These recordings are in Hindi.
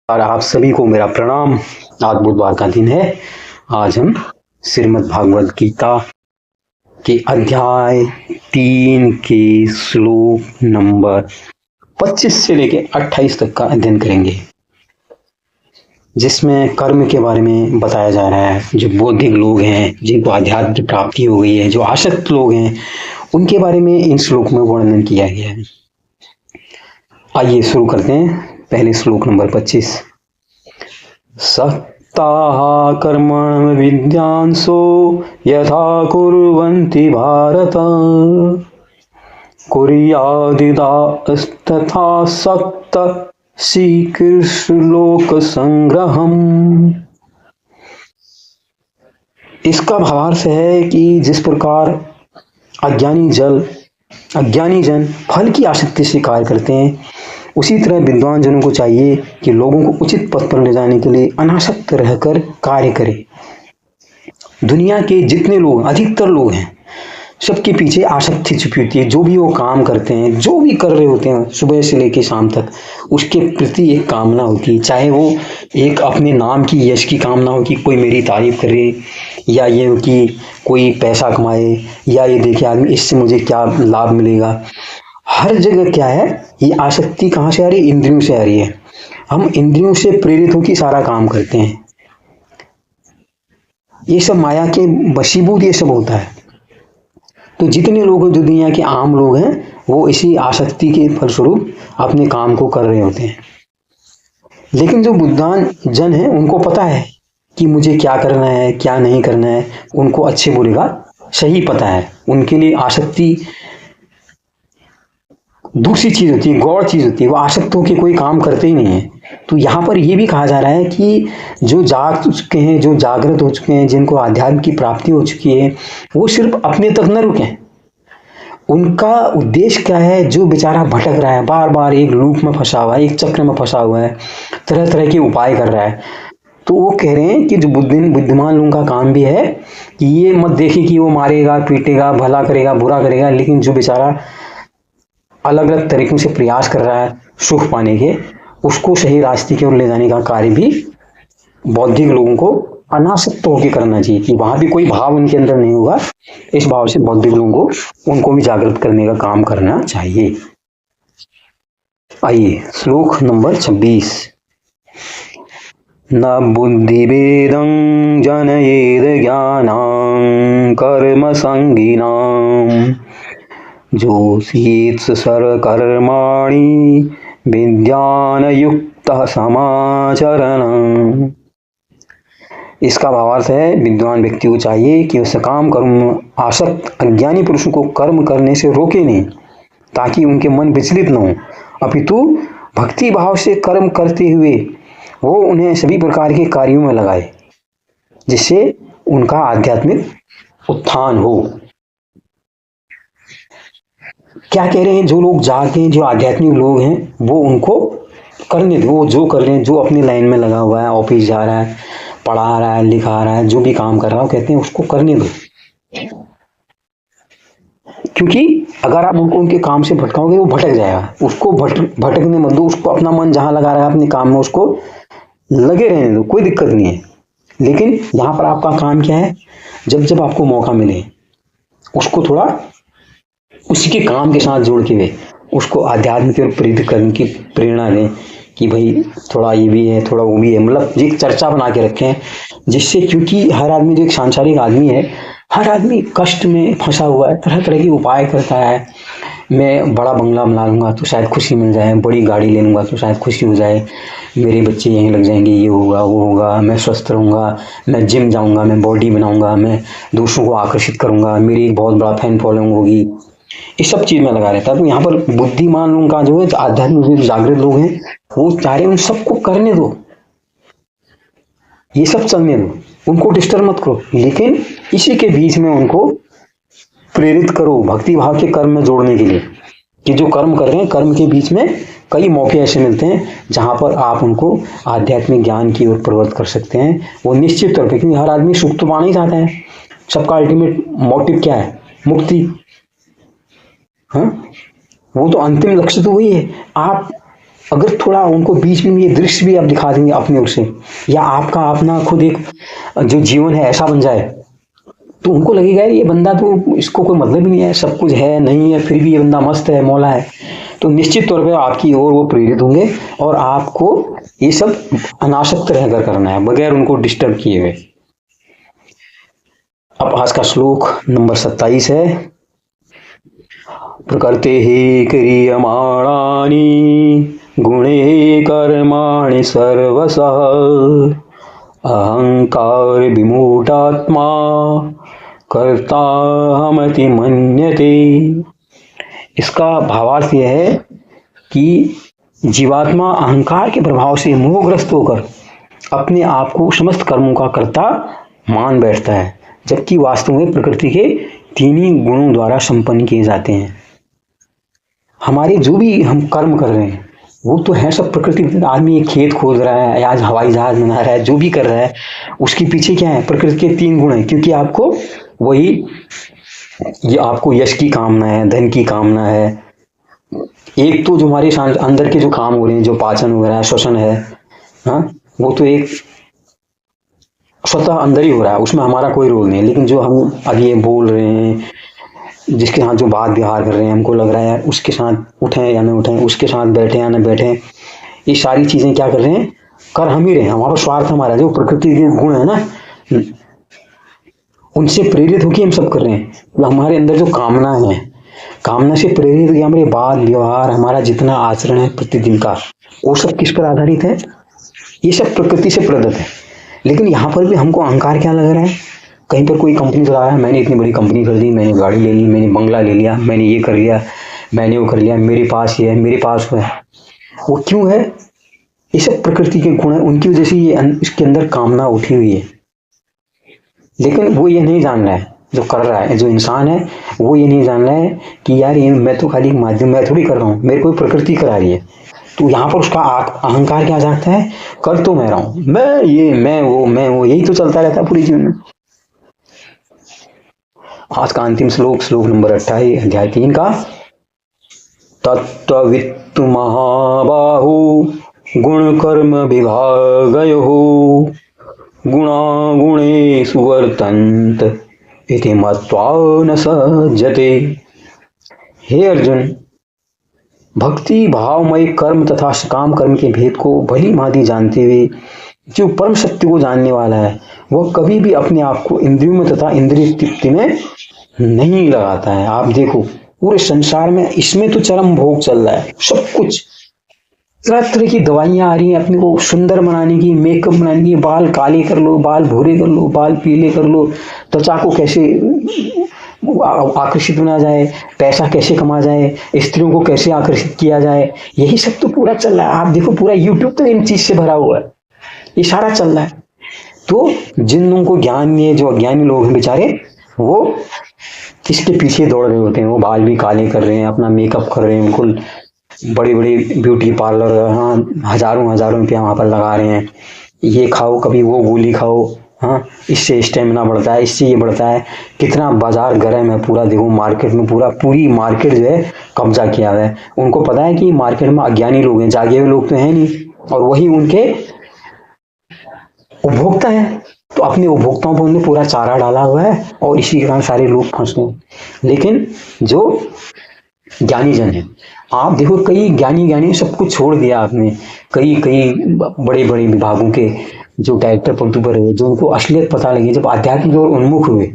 और आप सभी को मेरा प्रणाम। आज बुधवार का दिन है। आज हम श्रीमद् भागवत गीता के अध्याय 3 के श्लोक नंबर 25 से लेकर 28 तक का अध्ययन करेंगे, जिसमें कर्म के बारे में बताया जा रहा है। जो बौद्धिक लोग हैं, जिनको आध्यात्मिक प्राप्ति हो गई है, जो आसक्त लोग हैं, उनके बारे में इन श्लोक में वर्णन किया गया है। आइए शुरू करते हैं। पहले श्लोक नंबर 25। सक्ताः कर्मण विद्यांसो यथा कुर्वन्ति भारत कुर्यादिदास्तथा सक्त श्रीकृष्णलोक संग्रहम्। इसका भावार्थ है कि जिस प्रकार अज्ञानी जन फल की आसक्ति से कार्य करते हैं, उसी तरह विद्वान जनों को चाहिए कि लोगों को उचित पथ पर ले जाने के लिए अनासक्त रहकर कार्य करें। दुनिया के जितने लोग, अधिकतर लोग हैं, सबके पीछे आसक्ति छुपी होती है। जो भी वो काम करते हैं, जो भी कर रहे होते हैं सुबह से लेकर शाम तक, उसके प्रति एक कामना होती है। चाहे वो एक अपने नाम की, यश की कामना हो कि कोई मेरी तारीफ करे, या ये हो कि कोई पैसा कमाए, या ये देखे आदमी इससे मुझे क्या लाभ मिलेगा। हर जगह क्या है, ये आसक्ति कहाँ से आ रही है? इंद्रियों से आ रही है। हम इंद्रियों से प्रेरित होकर सारा काम करते हैं। ये सब माया के वशीभूत ये सब होता है। तो जितने लोग हैं, जो दुनिया के आम लोग हैं, वो इसी आसक्ति के फलस्वरूप अपने काम को कर रहे होते हैं। लेकिन जो बुद्धिमान जन है, उनको पता है कि मुझे क्या करना है, क्या नहीं करना है। उनको अच्छे बुरे का सही पता है। उनके लिए आसक्ति दूसरी चीज होती है, गौड़ चीज होती है। वो आसक्त होकर कोई काम करते ही नहीं है। तो यहाँ पर ये भी कहा जा रहा है कि जो जाग चुके हैं, जो जागृत हो चुके हैं, जिनको आध्यात्म की प्राप्ति हो चुकी है, वो सिर्फ अपने तक न रुके। उनका उद्देश्य क्या है? जो बेचारा भटक रहा है, बार बार एक लूप में फंसा हुआ है, एक चक्र में फंसा हुआ है, तरह तरह के उपाय कर रहा है, तो वो कह रहे हैं कि जो बुद्धिमान लोगों का काम भी है कि ये मत देखे कि वो मारेगा, पीटेगा, भला करेगा, बुरा करेगा, लेकिन जो बेचारा अलग अलग तरीकों से प्रयास कर रहा है सुख पाने के, उसको सही रास्ते की ओर ले जाने का कार्य भी बौद्धिक लोगों को अनासक्त होकर करना चाहिए। कि वहां भी कोई भाव उनके अंदर नहीं होगा। इस भाव से बौद्धिक लोगों को, उनको भी जागृत करने का काम करना चाहिए। आइए श्लोक नंबर 26। न बुद्धिभेदं जनयेद ज्ञानं कर्म संगिनां जोषीत्स सर्वकर्माणि विद्यानयुक्तः समाचरणम्। इसका भावार्थ है, विद्वान व्यक्ति को चाहिए कि उस काम कर्म आसक्त अज्ञानी पुरुषों को कर्म करने से रोके नहीं, ताकि उनके मन विचलित न हो, अपितु भक्ति भाव से कर्म करते हुए वो उन्हें सभी प्रकार के कार्यों में लगाए, जिससे उनका आध्यात्मिक उत्थान हो। क्या कह रहे हैं? जो लोग जागते हैं, जो आध्यात्मिक लोग हैं, वो उनको करने दो। वो जो कर रहे हैं, जो अपनी लाइन में लगा हुआ है, ऑफिस जा रहा है, पढ़ा रहा है, लिखा रहा है, जो भी काम कर रहा है, कहते हैं उसको करने दो। क्योंकि अगर आप उनको उनके काम से भटकाओगे, वो भटक जाएगा। उसको भटकने मत दो। उसको अपना मन जहां लगा रहा है अपने काम में, उसको लगे रहने दो, कोई दिक्कत नहीं है। लेकिन यहाँ पर आपका काम क्या है? जब जब आपको मौका मिले, उसको थोड़ा उसी के काम के साथ जोड़ के उसको आध्यात्म की ओर प्रेरित करने की प्रेरणा दें कि भाई थोड़ा ये भी है, थोड़ा वो भी है। मतलब एक चर्चा बना के रखें, जिससे, क्योंकि हर आदमी जो एक सांसारिक आदमी है, हर आदमी कष्ट में फंसा हुआ है, तरह तरह के उपाय करता है। मैं बड़ा बंगला बना लूंगा तो शायद खुशी मिल जाए, बड़ी गाड़ी ले लूंगा तो शायद खुशी हो जाए, मेरे बच्चे यहीं लग जाएंगे, ये होगा, वो होगा, मैं स्वस्थ रहूंगा, मैं जिम जाऊंगा, मैं बॉडी बनाऊंगा, मैं दूसरों को आकर्षित करूंगा, मेरी एक बहुत बड़ा फैन फॉलोइंग होगी। इस सब चीज में लगा रहता है। तो यहाँ पर बुद्धिमान लोगों का जो है, आध्यात्मिक जागृत लोग हैं, वो चाह रहे हैं उन सबको करने दो, ये सब चलने दो, उनको डिस्टर्ब मत करो, लेकिन इसी के बीच में उनको प्रेरित करो भक्ति भाव के कर्म में जोड़ने के लिए। कि जो कर्म कर रहे हैं, कर्म के बीच में कई मौके ऐसे मिलते हैं जहां पर आप उनको आध्यात्मिक ज्ञान की ओर प्रवृत्त कर सकते हैं। वो निश्चित तौर पर, क्योंकि हर आदमी सुख तो पाना ही चाहता है। सबका अल्टीमेट मोटिव क्या है? मुक्ति। हाँ, वो तो अंतिम लक्ष्य तो वही है। आप अगर थोड़ा उनको बीच में ये दृश्य भी आप दिखा देंगे अपने ओर से, या आपका अपना खुद एक जो जीवन है ऐसा बन जाए, तो उनको लगेगा ये बंदा तो इसको कोई मतलब ही नहीं है, सब कुछ है नहीं है फिर भी ये बंदा मस्त है, मौला है। तो निश्चित तौर पे आपकी ओर वो प्रेरित होंगे और आपको ये सब अनासक्त रहकर करना है, बगैर उनको डिस्टर्ब किए हुए। अब आज का श्लोक नंबर 27 है। प्रकृते ही क्रियमाणानि गुणे कर्माणि सर्वशः अहंकार विमूढ़ात्मा कर्ताहमति मन्यते। इसका भावार्थ यह है कि जीवात्मा अहंकार के प्रभाव से मोहग्रस्त होकर अपने आप को समस्त कर्मों का कर्ता मान बैठता है, जबकि वास्तव में प्रकृति के तीन ही गुणों द्वारा संपन्न किए जाते हैं। हमारे जो भी हम कर्म कर रहे हैं वो तो है सब प्रकृति। आदमी एक खेत खोद रहा है, आज हवाई जहाज बना रहा है, जो भी कर रहा है उसके पीछे क्या है, प्रकृति के तीन गुण है। क्योंकि आपको वही, ये आपको यश की कामना है, धन की कामना है। एक तो जो हमारे अंदर के जो काम हो रहे हैं, जो पाचन हो रहा है, श्वसन है, हाँ, वो तो एक स्वतः अंदर ही हो रहा है, उसमें हमारा कोई रोल नहीं है। लेकिन जो हम अभी ये बोल रहे हैं, जिसके साथ जो बात व्यवहार कर रहे हैं, हमको लग रहा है उसके साथ उठें या न उठें, उसके साथ बैठे या न बैठें, ये सारी चीजें क्या कर रहे हैं, कर हम ही रहे हैं। हमारा स्वार्थ, हमारा जो प्रकृति के गुण है ना, उनसे प्रेरित होकर हम सब कर रहे हैं। तो हमारे अंदर जो कामना है, कामना से प्रेरित होकर हमारे बात व्यवहार, हमारा जितना आचरण है प्रतिदिन का, वो सब किस पर आधारित है, ये सब प्रकृति से प्रेरित है। लेकिन यहाँ पर भी हमको अहंकार क्या लग रहा है, कहीं पर कोई कंपनी चला रहा है, मैंने इतनी बड़ी कंपनी कर दी, मैंने गाड़ी ले ली, मैंने बंगला ले लिया, मैंने ये कर लिया, मैंने वो कर लिया, मेरे पास ये है, मेरे पास वो है। वो क्यों है, ये सब प्रकृति के गुण है, उनकी वजह से ये इसके अंदर कामना उठी हुई है। लेकिन वो ये नहीं जान रहा है, जो कर रहा है, जो इंसान है वो ये नहीं जान रहा है कि यार ये मैं तो खाली माध्यम, मैं थोड़ी कर रहा हूँ, मेरे को प्रकृति करा रही है। तो यहाँ पर उसका अहंकार क्या जागता है, कर तो मैं रहा हूँ, मैं ये, मैं वो, यही तो चलता रहता है पूरी जीवन में। आज का अंतिम श्लोक, श्लोक नंबर 28 अध्याय 3 का। तत्त्ववित्तु महाबाहु गुण कर्म विभागयोः गुणा गुणेषु वर्तन्त इति मत्वा न सज्जते। हे अर्जुन, भक्ति भावमय कर्म तथा सकाम कर्म के भेद को भली भांति जानते हुए जो परम सत्य को जानने वाला है, वह कभी भी अपने आप को इंद्रियों में तथा इंद्रिय तृप्ति में नहीं लगाता है। आप देखो पूरे संसार में इसमें तो चरम भोग चल रहा है, सब कुछ तरह तरह की दवाइयां आ रही हैं अपने को सुंदर बनाने की, मेकअप बनाने की, बाल काले कर लो, बाल भूरे कर लो, बाल पीले कर लो, त्वचा को कैसे आकर्षित बना जाए, पैसा कैसे कमा जाए, स्त्रियों को कैसे आकर्षित किया जाए, यही सब तो पूरा चल रहा है। आप देखो पूरा यूट्यूब तो इन चीज से भरा हुआ है, ये सारा चल रहा है। तो जिन लोगों को ज्ञान नहीं है, जो अज्ञानी लोग हैं बेचारे, वो इसके पीछे दौड़ रहे होते हैं। वो बाल भी काले कर रहे हैं, अपना मेकअप कर रहे हैं, उनको बड़ी बड़ी ब्यूटी पार्लर, हाँ, हजारों हजारों रुपया वहाँ पर लगा रहे हैं। ये खाओ, कभी वो गोली खाओ, हाँ, इससे स्टेमिना बढ़ता है, इससे ये बढ़ता है। कितना बाजार गर्म है पूरा, देखो मार्केट में पूरी मार्केट जो है कब्जा किया हुआ है। उनको पता है कि मार्केट में अज्ञानी लोग हैं, जागे हुए लोग तो हैं नहीं, और वही उनके उपभोक्ता है। तो अपने उपभोक्ताओं पर उन्होंने पूरा चारा डाला हुआ है और इसी के कारण सारे लोग फंस गए। लेकिन जो ज्ञानी जन है, आप देखो कई ज्ञानी सब कुछ छोड़ दिया आपने, कई बड़े बड़े विभागों के जो डायरेक्टर पद पर है, जो उनको असलियत पता लगी, जब आध्यात्मिक और उन्मुख हुए,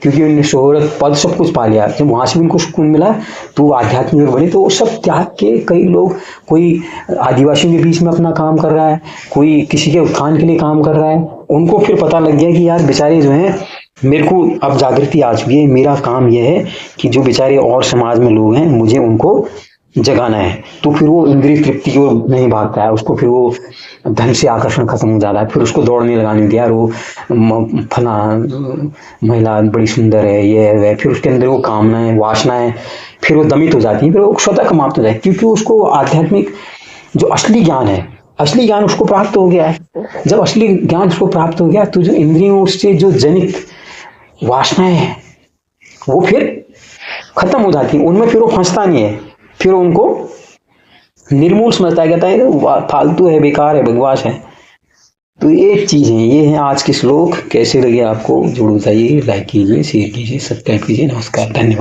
क्योंकि उन्होंने शोहरत पद सब कुछ पा लिया, जब वहां से भी उनको सुकून मिला तो वो आध्यात्मिक बने। तो वो सब त्याग के कई लोग, कोई आदिवासियों के बीच में अपना काम कर रहा है, कोई किसी के उत्थान के लिए काम कर रहा है। उनको फिर पता लग गया कि यार बेचारे जो हैं, मेरे को अब जागृति आ चुकी है, मेरा काम यह है कि जो बेचारे और समाज में लोग हैं मुझे उनको जगाना है। तो फिर वो इंद्रिय तृप्ति की ओर नहीं भागता है, उसको फिर वो धन से आकर्षण खत्म हो जाता है, फिर उसको दौड़ने लगाने दिया, वो फला महिला बड़ी सुंदर है, ये है वह, फिर उसके अंदर वो कामनाएं वासनाएं फिर वो दमित हो जाती है, फिर वो स्वतः समाप्त हो जाए, क्योंकि उसको आध्यात्मिक जो असली ज्ञान है, असली ज्ञान उसको प्राप्त हो गया है। जब असली ज्ञान उसको प्राप्त हो गया तो जो इंद्रियों से जो जनित वासनाएं हैं वो फिर खत्म हो जाती है, उनमें फिर वो फंसता नहीं है, फिर उनको निर्मूल समझता है, कहता है फालतू है, बेकार है, बकवास है। तो ये चीज़ है, ये है आज के श्लोक। कैसे लगे आपको जरूर बताइए, लाइक कीजिए, शेयर कीजिए, सब्सक्राइब कीजिए। नमस्कार, धन्यवाद।